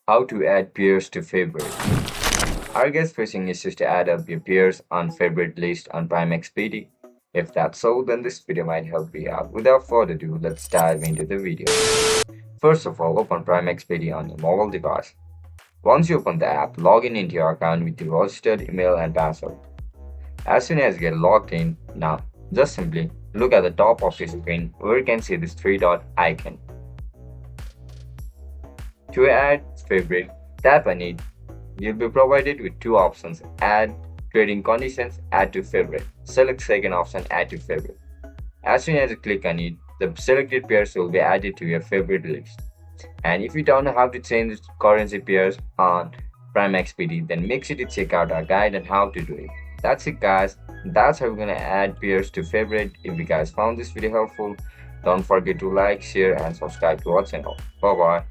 How to add peers to favorite. Are guys facing issues to add up your peers on favorite list on PrimeXBT? If that's so, then this video might help you out. Without further ado, let's dive into the video. First of all, open PrimeXBT on your mobile device. Once you open the app, log in into your account with your registered email and password. As soon as you get logged in, now just simply look at the top of your screen where you can see this three dot icon. To add favorite, tap on it. You'll be provided with two options: add trading conditions, add to favorite. Select second option, add to favorite. As soon as you click on it, the selected pairs will be added to your favorite list. And if you don't know how to change currency pairs on PrimeXBT, then make sure to check out our guide on how to do it. That's it guys, that's how we're gonna add pairs to favorite. If you guys found this video helpful, don't forget to like, share and subscribe to our channel. Bye bye.